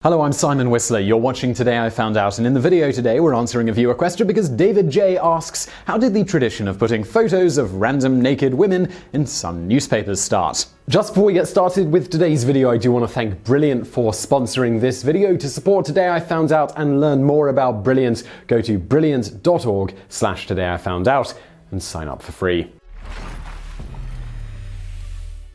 Hello, I'm Simon Whistler. You're watching Today I Found Out, and in the video today we're answering a viewer question because David J asks, how did the tradition of putting photos of random naked women in some newspapers start? Just before we get started with today's video, I do want to thank Brilliant for sponsoring this video. To support Today I Found Out and learn more about Brilliant, go to brilliant.org/todayifoundout and sign up for free.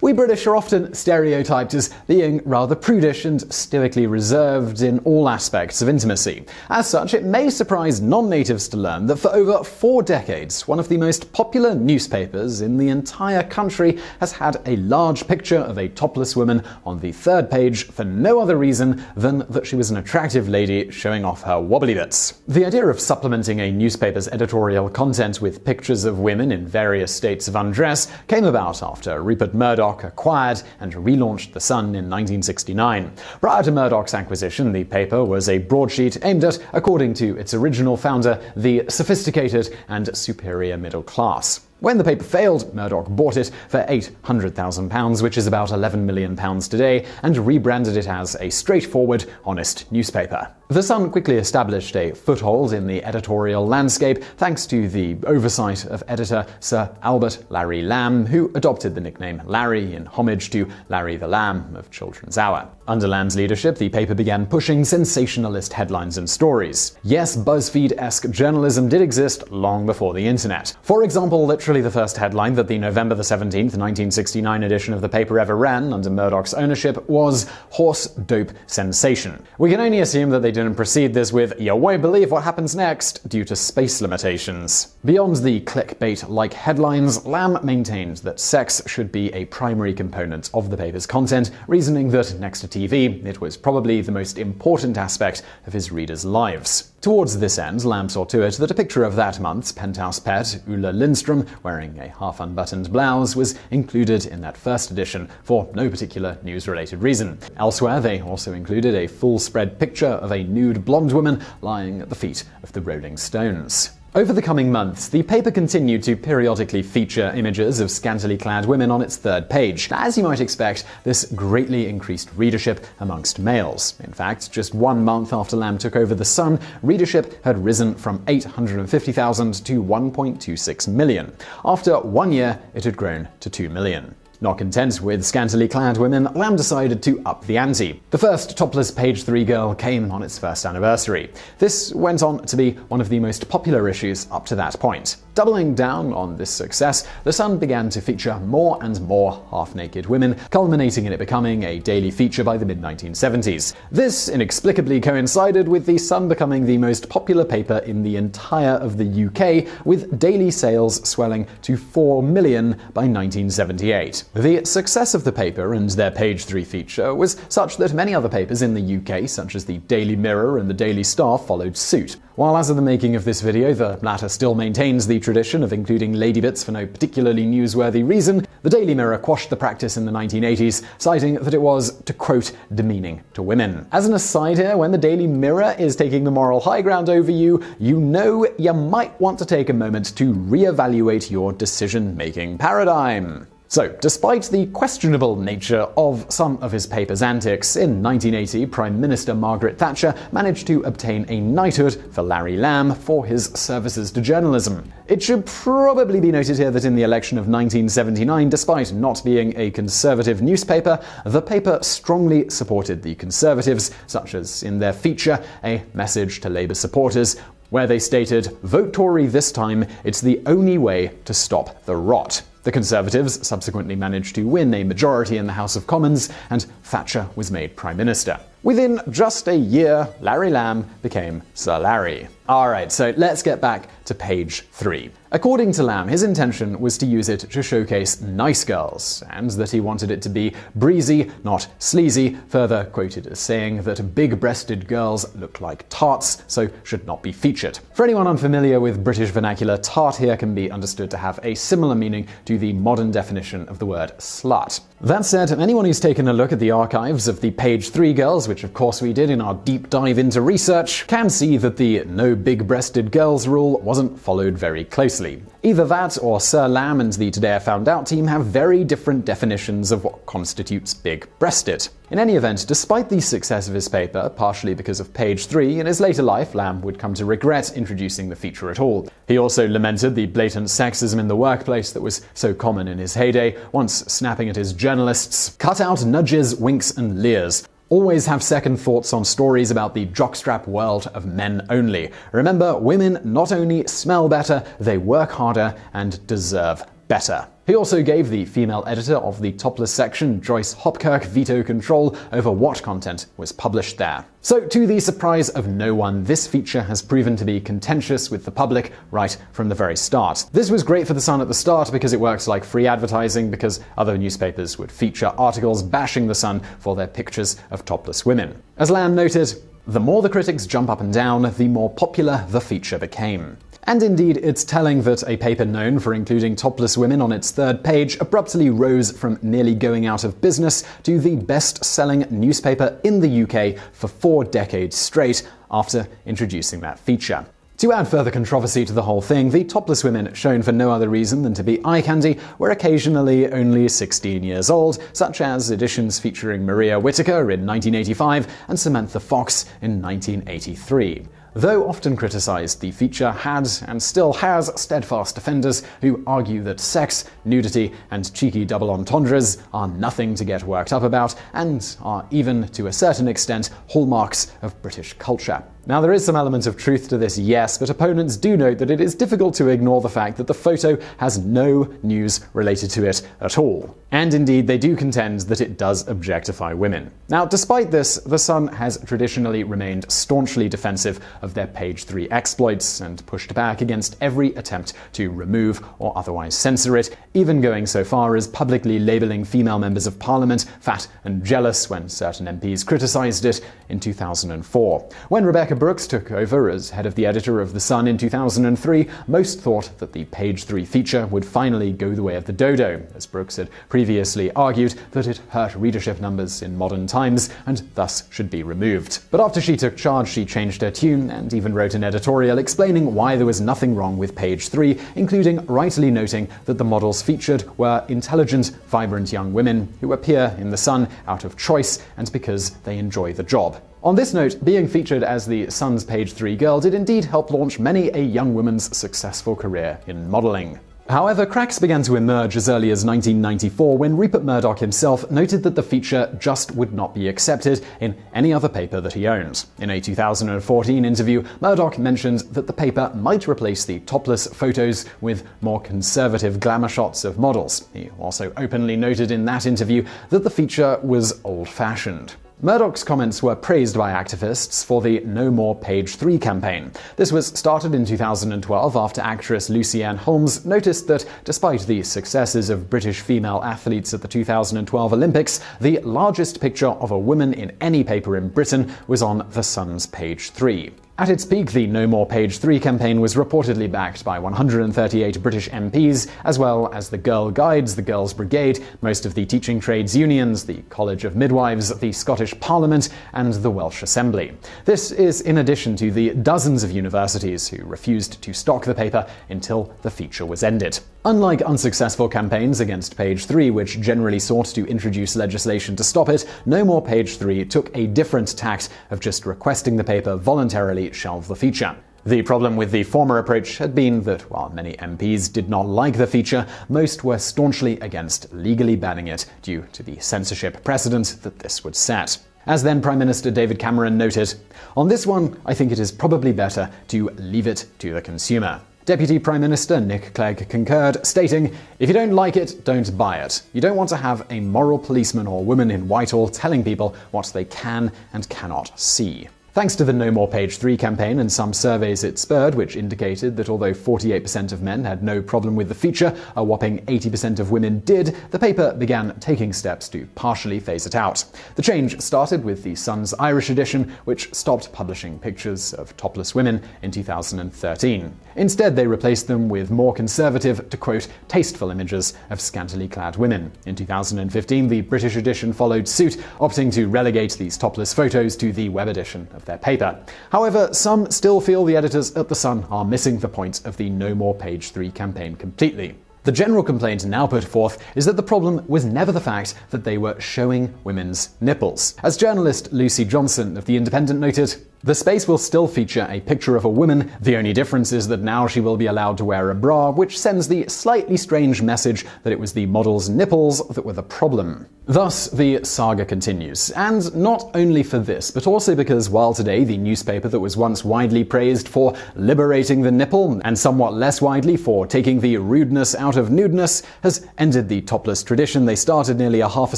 We British are often stereotyped as being rather prudish and stoically reserved in all aspects of intimacy. As such, it may surprise non-natives to learn that for over 4 decades, one of the most popular newspapers in the entire country has had a large picture of a topless woman on the third page for no other reason than that she was an attractive lady showing off her wobbly bits. The idea of supplementing a newspaper's editorial content with pictures of women in various states of undress came about after Rupert Murdoch acquired and relaunched The Sun in 1969. Prior to Murdoch's acquisition, the paper was a broadsheet aimed at, according to its original founder, the sophisticated and superior middle class. When the paper failed, Murdoch bought it for £800,000, which is about £11 million today, and rebranded it as a straightforward, honest newspaper. The Sun quickly established a foothold in the editorial landscape thanks to the oversight of editor Sir Albert Larry Lamb, who adopted the nickname Larry in homage to Larry the Lamb of Children's Hour. Under Lamb's leadership, the paper began pushing sensationalist headlines and stories. Yes, BuzzFeed-esque journalism did exist long before the internet. For example, literally the first headline that the November 17th, 1969 edition of the paper ever ran under Murdoch's ownership was "Horse Dope Sensation." We can only assume that they didn't precede this with "You won't believe what happens next" due to space limitations. Beyond the clickbait-like headlines, Lamb maintained that sex should be a primary component of the paper's content, reasoning that, next to TV, it was probably the most important aspect of his readers' lives. Towards this end, Lamb saw to it that a picture of that month's penthouse pet, Ulla Lindstrom, wearing a half-unbuttoned blouse, was included in that first edition for no particular news-related reason. Elsewhere, they also included a full-spread picture of a nude blonde woman lying at the feet of the Rolling Stones. Over the coming months, the paper continued to periodically feature images of scantily clad women on its third page. As you might expect, this greatly increased readership amongst males. In fact, just 1 month after Lamb took over The Sun, readership had risen from 850,000 to 1.26 million. After 1 year, it had grown to 2 million. Not content with scantily clad women, Lamb decided to up the ante. The first topless page 3 girl came on its first anniversary. This went on to be one of the most popular issues up to that point. Doubling down on this success, The Sun began to feature more and more half-naked women, culminating in it becoming a daily feature by the mid-1970s. This inexplicably coincided with The Sun becoming the most popular paper in the entire of the UK, with daily sales swelling to 4 million by 1978. The success of the paper and their page 3 feature was such that many other papers in the UK, such as the Daily Mirror and the Daily Star, followed suit. While as of the making of this video, the latter still maintains the tradition of including lady bits for no particularly newsworthy reason, the Daily Mirror quashed the practice in the 1980s, citing that it was, to quote, demeaning to women. As an aside here, when the Daily Mirror is taking the moral high ground over you, you know you might want to take a moment to reevaluate your decision-making paradigm. So, despite the questionable nature of some of his paper's antics, in 1980, Prime Minister Margaret Thatcher managed to obtain a knighthood for Larry Lamb for his services to journalism. It should probably be noted here that in the election of 1979, despite not being a conservative newspaper, the paper strongly supported the Conservatives, such as in their feature, A Message to Labour Supporters, where they stated, "Vote Tory this time, it's the only way to stop the rot." The Conservatives subsequently managed to win a majority in the House of Commons, and Thatcher was made Prime Minister. Within just a year, Larry Lamb became Sir Larry. Alright, so let's get back to page 3. According to Lamb, his intention was to use it to showcase nice girls, and that he wanted it to be breezy, not sleazy, further quoted as saying that big-breasted girls look like tarts, so should not be featured. For anyone unfamiliar with British vernacular, tart here can be understood to have a similar meaning to the modern definition of the word slut. That said, anyone who's taken a look at the archives of the page 3 girls, which of course we did in our deep dive into research, can see that the no big-breasted girls rule wasn't followed very closely. Either that, or Sir Lamb and the Today I Found Out team have very different definitions of what constitutes big-breasted. In any event, despite the success of his paper, partially because of page 3, in his later life, Lamb would come to regret introducing the feature at all. He also lamented the blatant sexism in the workplace that was so common in his heyday, once snapping at his journalists, "Cut out nudges, winks, and leers. Always have second thoughts on stories about the jockstrap world of men only. Remember, women not only smell better, they work harder and deserve better." He also gave the female editor of the Topless section, Joyce Hopkirk, veto control over what content was published there. So, to the surprise of no one, this feature has proven to be contentious with the public right from the very start. This was great for The Sun at the start because it works like free advertising, because other newspapers would feature articles bashing The Sun for their pictures of topless women. As Lamb noted, the more the critics jump up and down, the more popular the feature became. And indeed, it's telling that a paper known for including topless women on its third page abruptly rose from nearly going out of business to the best-selling newspaper in the UK for 4 decades straight after introducing that feature. To add further controversy to the whole thing, the topless women, shown for no other reason than to be eye candy, were occasionally only 16 years old, such as editions featuring Maria Whittaker in 1985 and Samantha Fox in 1983. Though often criticized, the feature had, and still has, steadfast defenders who argue that sex, nudity, and cheeky double entendres are nothing to get worked up about, and are even, to a certain extent, hallmarks of British culture. Now, there is some element of truth to this, yes, but opponents do note that it is difficult to ignore the fact that the photo has no news related to it at all. And indeed, they do contend that it does objectify women. Now, despite this, The Sun has traditionally remained staunchly defensive of their page 3 exploits and pushed back against every attempt to remove or otherwise censor it, even going so far as publicly labeling female members of parliament fat and jealous when certain MPs criticized it in 2004. When Rebecca Brooks took over as head of the editor of The Sun in 2003, most thought that the page 3 feature would finally go the way of the dodo, as Brooks had previously argued that it hurt readership numbers in modern times and thus should be removed. But after she took charge, she changed her tune and even wrote an editorial explaining why there was nothing wrong with page 3, including rightly noting that the models featured were intelligent, vibrant young women who appear in The Sun out of choice and because they enjoy the job. On this note, being featured as the Sun's page 3 girl did indeed help launch many a young woman's successful career in modeling. However, cracks began to emerge as early as 1994 when Rupert Murdoch himself noted that the feature just would not be accepted in any other paper that he owned. In a 2014 interview, Murdoch mentioned that the paper might replace the topless photos with more conservative glamour shots of models. He also openly noted in that interview that the feature was old-fashioned. Murdoch's comments were praised by activists for the No More Page 3 campaign. This was started in 2012 after actress Lucy-Anne Holmes noticed that despite the successes of British female athletes at the 2012 Olympics, the largest picture of a woman in any paper in Britain was on The Sun's page 3. At its peak, the No More Page 3 campaign was reportedly backed by 138 British MPs, as well as the Girl Guides, the Girls' Brigade, most of the teaching trades unions, the College of Midwives, the Scottish Parliament, and the Welsh Assembly. This is in addition to the dozens of universities who refused to stock the paper until the feature was ended. Unlike unsuccessful campaigns against page 3, which generally sought to introduce legislation to stop it, No More Page 3 took a different tack of just requesting the paper voluntarily shelve the feature. The problem with the former approach had been that while many MPs did not like the feature, most were staunchly against legally banning it due to the censorship precedent that this would set. As then Prime Minister David Cameron noted, "On this one, I think it is probably better to leave it to the consumer." Deputy Prime Minister Nick Clegg concurred, stating, "If you don't like it, don't buy it. You don't want to have a moral policeman or woman in Whitehall telling people what they can and cannot see." Thanks to the No More Page 3 campaign and some surveys it spurred, which indicated that although 48% of men had no problem with the feature, a whopping 80% of women did, the paper began taking steps to partially phase it out. The change started with the Sun's Irish edition, which stopped publishing pictures of topless women in 2013. Instead, they replaced them with more conservative, to quote, tasteful images of scantily clad women. In 2015, the British edition followed suit, opting to relegate these topless photos to the web edition of their paper. However, some still feel the editors at The Sun are missing the point of the No More Page 3 campaign completely. The general complaint now put forth is that the problem was never the fact that they were showing women's nipples. As journalist Lucy Johnson of The Independent noted, "The space will still feature a picture of a woman. The only difference is that now she will be allowed to wear a bra, which sends the slightly strange message that it was the model's nipples that were the problem." Thus, the saga continues. And not only for this, but also because while Today, the newspaper that was once widely praised for liberating the nipple, and somewhat less widely for taking the rudeness out of nudeness, has ended the topless tradition they started nearly a half a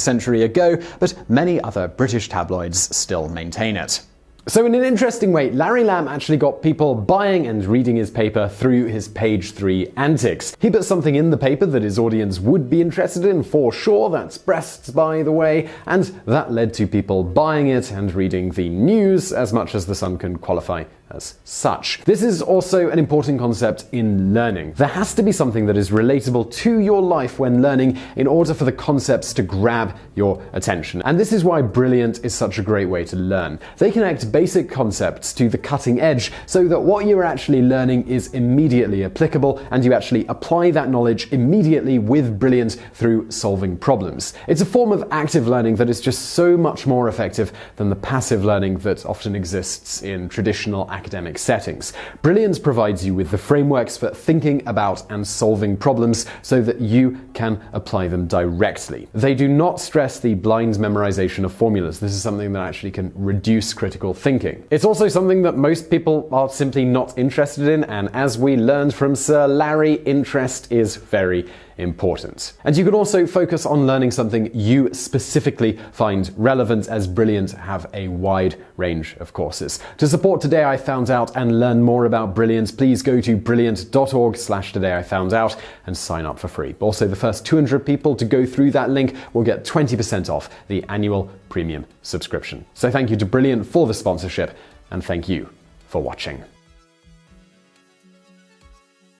century ago, but many other British tabloids still maintain it. So in an interesting way, Larry Lamb actually got people buying and reading his paper through his page 3 antics. He put something in the paper that his audience would be interested in, for sure, that's breasts by the way, and that led to people buying it and reading the news, as much as The Sun can qualify as such. This is also an important concept in learning. There has to be something that is relatable to your life when learning in order for the concepts to grab your attention. And this is why Brilliant is such a great way to learn. They connect basic concepts to the cutting edge so that what you're actually learning is immediately applicable and you actually apply that knowledge immediately with Brilliant through solving problems. It's a form of active learning that is just so much more effective than the passive learning that often exists in traditional academic settings. Brilliant provides you with the frameworks for thinking about and solving problems so that you can apply them directly. They do not stress the blind memorization of formulas. This is something that actually can reduce critical thinking. It's also something that most people are simply not interested in, and as we learned from Sir Larry, interest is very important. And you can also focus on learning something you specifically find relevant, as Brilliant have a wide range of courses. To support Today I Found Out and learn more about Brilliant, please go to brilliant.org/todayifoundout and sign up for free. Also, the first 200 people to go through that link will get 20% off the annual premium subscription. So thank you to Brilliant for the sponsorship, and thank you for watching.